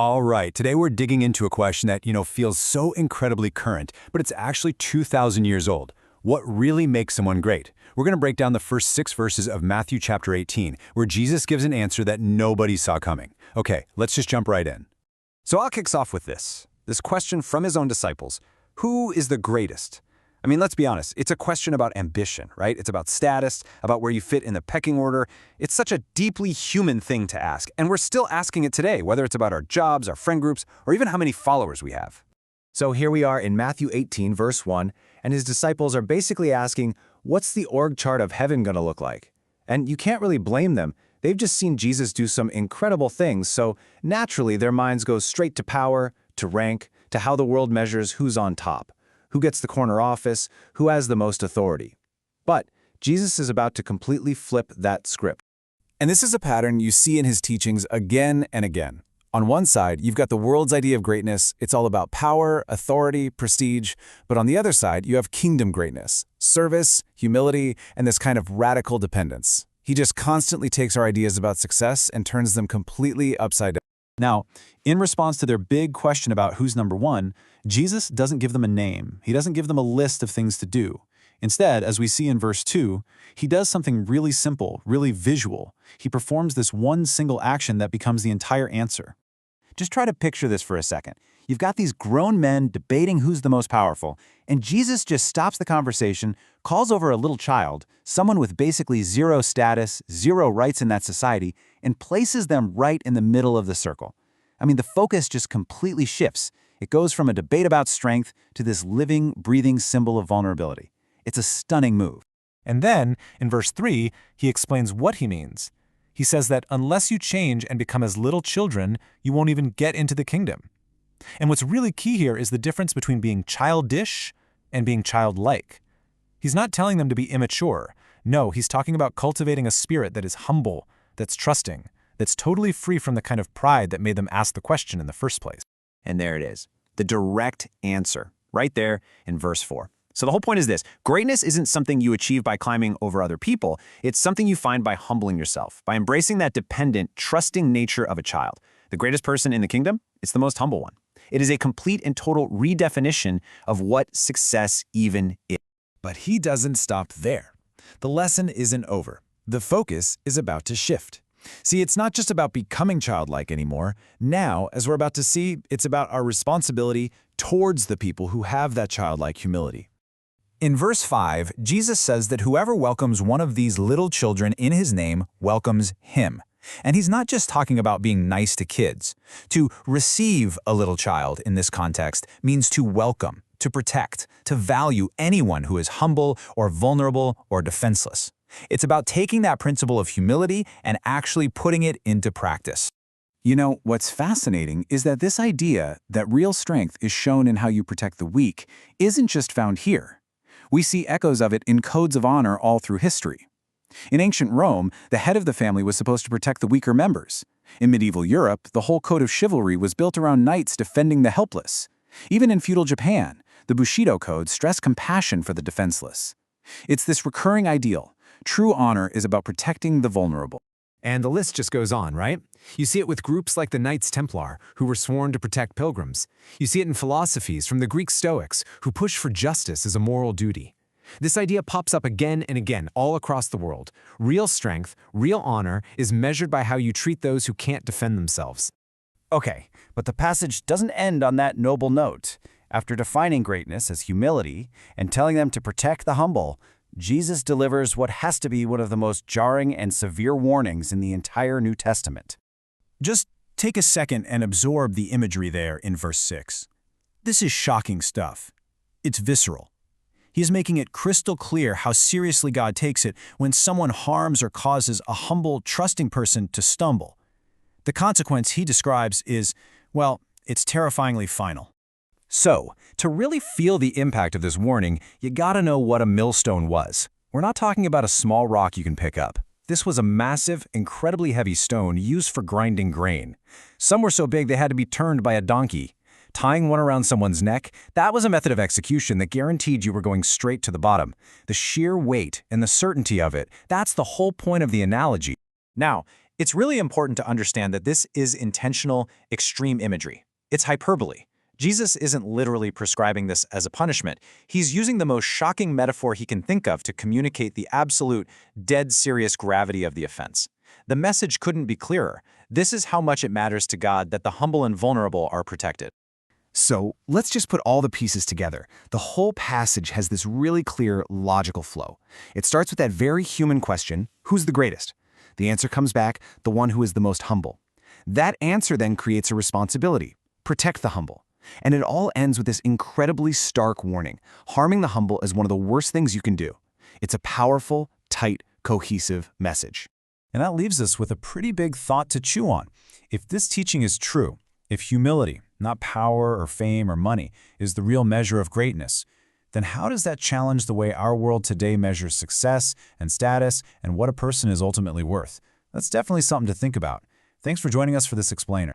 All right, today we're digging into a question that, feels so incredibly current, but it's actually 2,000 years old. What really makes someone great? We're going to break down the first 6 verses of Matthew chapter 18, where Jesus gives an answer that nobody saw coming. Okay, let's just jump right in. So I'll kick us off with this question from his own disciples. Who is the greatest? I mean, let's be honest, it's a question about ambition, right? It's about status, about where you fit in the pecking order. It's such a deeply human thing to ask, and we're still asking it today, whether it's about our jobs, our friend groups, or even how many followers we have. So here we are in Matthew 18, verse 1, and his disciples are basically asking, what's the org chart of heaven going to look like? And you can't really blame them. They've just seen Jesus do some incredible things, so naturally their minds go straight to power, to rank, to how the world measures who's on top, who gets the corner office, who has the most authority. But Jesus is about to completely flip that script. And this is a pattern you see in his teachings again and again. On one side, you've got the world's idea of greatness. It's all about power, authority, prestige. But on the other side, you have kingdom greatness, service, humility, and this kind of radical dependence. He just constantly takes our ideas about success and turns them completely upside down. Now, in response to their big question about who's number one, Jesus doesn't give them a name. He doesn't give them a list of things to do. Instead, as we see in verse 2, he does something really simple, really visual. He performs this one single action that becomes the entire answer. Just try to picture this for a second. You've got these grown men debating who's the most powerful, and Jesus just stops the conversation, calls over a little child, someone with basically zero status, zero rights in that society, and places them right in the middle of the circle. I mean, the focus just completely shifts. It goes from a debate about strength to this living, breathing symbol of vulnerability. It's a stunning move. And then, in verse 3, he explains what he means. He says that unless you change and become as little children, you won't even get into the kingdom. And what's really key here is the difference between being childish and being childlike. He's not telling them to be immature. No, he's talking about cultivating a spirit that is humble, that's trusting, that's totally free from the kind of pride that made them ask the question in the first place. And there it is, the direct answer, right there in verse 4. So the whole point is this: greatness isn't something you achieve by climbing over other people. It's something you find by humbling yourself, by embracing that dependent, trusting nature of a child. The greatest person in the kingdom, it's the most humble one. It is a complete and total redefinition of what success even is. But he doesn't stop there. The lesson isn't over. The focus is about to shift. See, it's not just about becoming childlike anymore. Now, as we're about to see, it's about our responsibility towards the people who have that childlike humility. In verse 5, Jesus says that whoever welcomes one of these little children in his name welcomes him. And he's not just talking about being nice to kids. To receive a little child in this context means to welcome, to protect, to value anyone who is humble or vulnerable or defenseless. It's about taking that principle of humility and actually putting it into practice. You know, what's fascinating is that this idea that real strength is shown in how you protect the weak isn't just found here. We see echoes of it in codes of honor all through history. In ancient Rome, the head of the family was supposed to protect the weaker members. In medieval Europe, the whole code of chivalry was built around knights defending the helpless. Even in feudal Japan, the Bushido code stressed compassion for the defenseless. It's this recurring ideal. True honor is about protecting the vulnerable. And the list just goes on, right? You see it with groups like the Knights Templar, who were sworn to protect pilgrims. You see it in philosophies from the Greek Stoics, who push for justice as a moral duty. This idea pops up again and again all across the world. Real strength, real honor, is measured by how you treat those who can't defend themselves. Okay, but the passage doesn't end on that noble note. After defining greatness as humility and telling them to protect the humble, Jesus delivers what has to be one of the most jarring and severe warnings in the entire New Testament. Just take a second and absorb the imagery there in verse 6. This is shocking stuff. It's visceral. He is making it crystal clear how seriously God takes it when someone harms or causes a humble, trusting person to stumble. The consequence he describes is, well, it's terrifyingly final. So, to really feel the impact of this warning, you gotta know what a millstone was. We're not talking about a small rock you can pick up. This was a massive, incredibly heavy stone used for grinding grain. Some were so big they had to be turned by a donkey. Tying one around someone's neck, that was a method of execution that guaranteed you were going straight to the bottom. The sheer weight and the certainty of it, that's the whole point of the analogy. Now, It's really important to understand that this is intentional, extreme imagery. It's hyperbole. Jesus isn't literally prescribing this as a punishment. He's using the most shocking metaphor he can think of to communicate the absolute, dead serious gravity of the offense. The message couldn't be clearer. This is how much it matters to God that the humble and vulnerable are protected. So let's just put all the pieces together. The whole passage has this really clear, logical flow. It starts with that very human question, who's the greatest? The answer comes back, the one who is the most humble. That answer then creates a responsibility, protect the humble. And it all ends with this incredibly stark warning. Harming the humble is one of the worst things you can do. It's a powerful, tight, cohesive message. And that leaves us with a pretty big thought to chew on. If this teaching is true, if humility, not power or fame or money, is the real measure of greatness, then how does that challenge the way our world today measures success and status and what a person is ultimately worth? That's definitely something to think about. Thanks for joining us for this explainer.